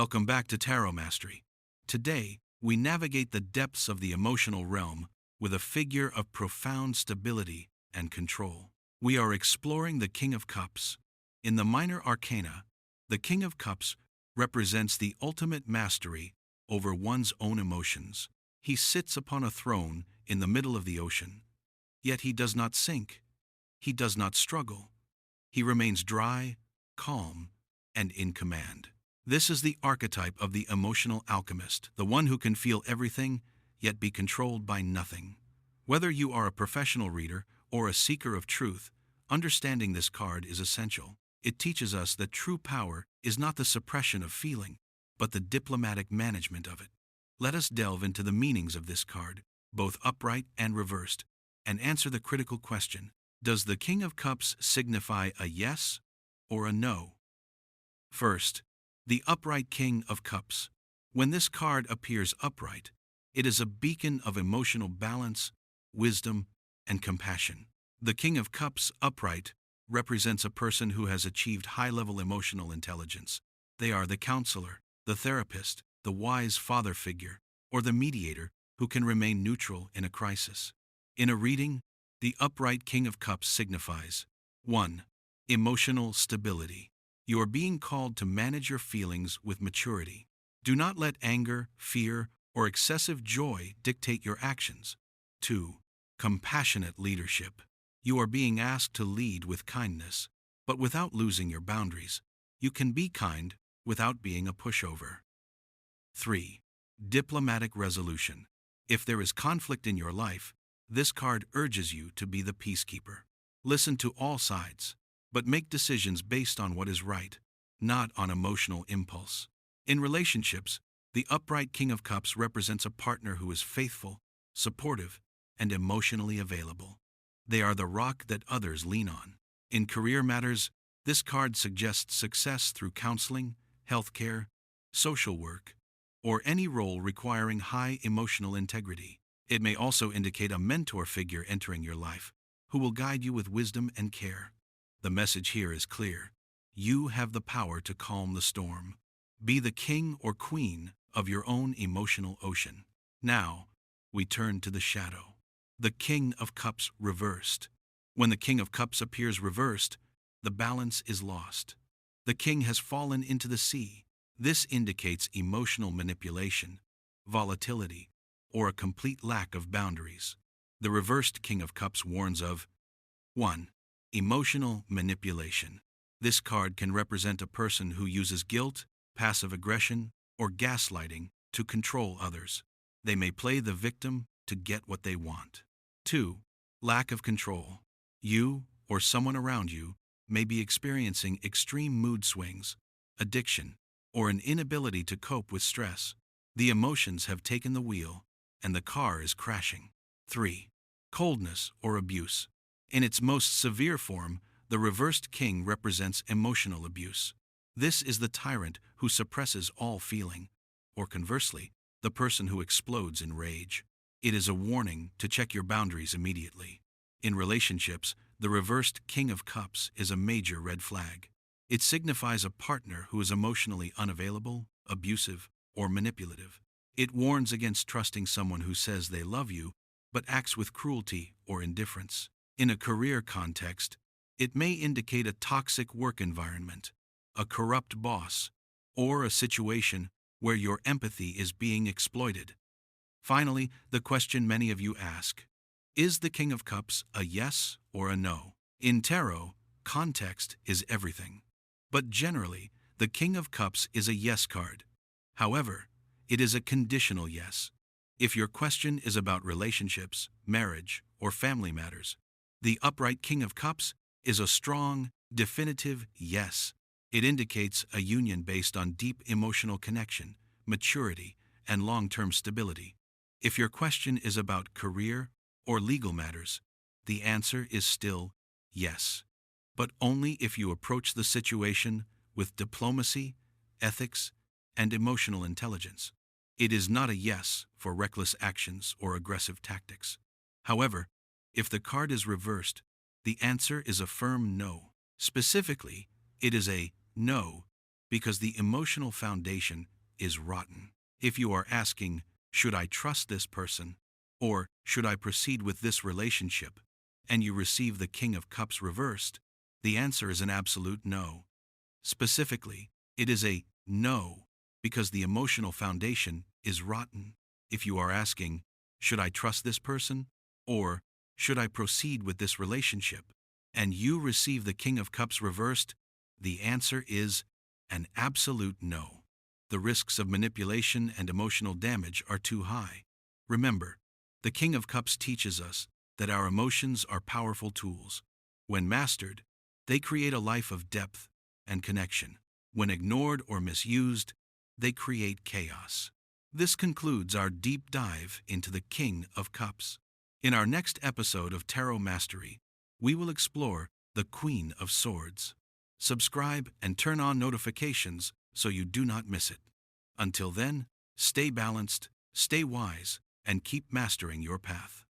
Welcome back to Tarot Mastery. Today, we navigate the depths of the emotional realm with a figure of profound stability and control. We are exploring the King of Cups. In the Minor Arcana, the King of Cups represents the ultimate mastery over one's own emotions. He sits upon a throne in the middle of the ocean, yet he does not sink. He does not struggle. He remains dry, calm, and in command. This is the archetype of the emotional alchemist, the one who can feel everything, yet be controlled by nothing. Whether you are a professional reader or a seeker of truth, understanding this card is essential. It teaches us that true power is not the suppression of feeling, but the diplomatic management of it. Let us delve into the meanings of this card, both upright and reversed, and answer the critical question: does the King of Cups signify a yes or a no? First, the upright King of Cups. When this card appears upright, it is a beacon of emotional balance, wisdom, and compassion. The King of Cups upright represents a person who has achieved high-level emotional intelligence. They are the counselor, the therapist, the wise father figure, or the mediator who can remain neutral in a crisis. In a reading, the upright King of Cups signifies 1. Emotional stability. You are being called to manage your feelings with maturity. Do not let anger, fear, or excessive joy dictate your actions. 2. Compassionate leadership. You are being asked to lead with kindness, but without losing your boundaries. You can be kind without being a pushover. 3. Diplomatic resolution. If there is conflict in your life, this card urges you to be the peacekeeper. Listen to all sides, but make decisions based on what is right, not on emotional impulse. In relationships, the upright King of Cups represents a partner who is faithful, supportive, and emotionally available. They are the rock that others lean on. In career matters, this card suggests success through counseling, healthcare, social work, or any role requiring high emotional integrity. It may also indicate a mentor figure entering your life, who will guide you with wisdom and care. The message here is clear. You have the power to calm the storm. Be the king or queen of your own emotional ocean. Now, we turn to the shadow. The King of Cups reversed. When the King of Cups appears reversed, the balance is lost. The king has fallen into the sea. This indicates emotional manipulation, volatility, or a complete lack of boundaries. The reversed King of Cups warns of 1. Emotional manipulation. This card can represent a person who uses guilt, passive aggression, or gaslighting to control others. They may play the victim to get what they want. 2. Lack of control. You or someone around you may be experiencing extreme mood swings, addiction, or an inability to cope with stress. The emotions have taken the wheel, and the car is crashing. 3. Coldness or abuse. In its most severe form, the reversed king represents emotional abuse. This is the tyrant who suppresses all feeling, or conversely, the person who explodes in rage. It is a warning to check your boundaries immediately. In relationships, the reversed King of Cups is a major red flag. It signifies a partner who is emotionally unavailable, abusive, or manipulative. It warns against trusting someone who says they love you, but acts with cruelty or indifference. In a career context, it may indicate a toxic work environment, a corrupt boss, or a situation where your empathy is being exploited. Finally, the question many of you ask: is the King of Cups a yes or a no? In tarot, context is everything. But generally, the King of Cups is a yes card. However, it is a conditional yes. If your question is about relationships, marriage, or family matters, the upright King of Cups is a strong, definitive yes. It indicates a union based on deep emotional connection, maturity, and long-term stability. If your question is about career or legal matters, the answer is still yes. But only if you approach the situation with diplomacy, ethics, and emotional intelligence. It is not a yes for reckless actions or aggressive tactics. However, if the card is reversed, the answer is a firm no. Specifically, it is a no Because the emotional foundation is rotten. If you are asking, should I trust this person? Or should I proceed with this relationship? And you receive the King of Cups reversed, the answer is an absolute no. Specifically, it is a no because the emotional foundation is rotten. If you are asking, should I trust this person? Or should I proceed with this relationship? And you receive the King of Cups reversed, the answer is an absolute no. The risks of manipulation and emotional damage are too high. Remember, the King of Cups teaches us that our emotions are powerful tools. When mastered, they create a life of depth and connection. When ignored or misused, they create chaos. This concludes our deep dive into the King of Cups. In our next episode of Tarot Mastery, we will explore the Queen of Swords. Subscribe and turn on notifications so you do not miss it. Until then, stay balanced, stay wise, and keep mastering your path.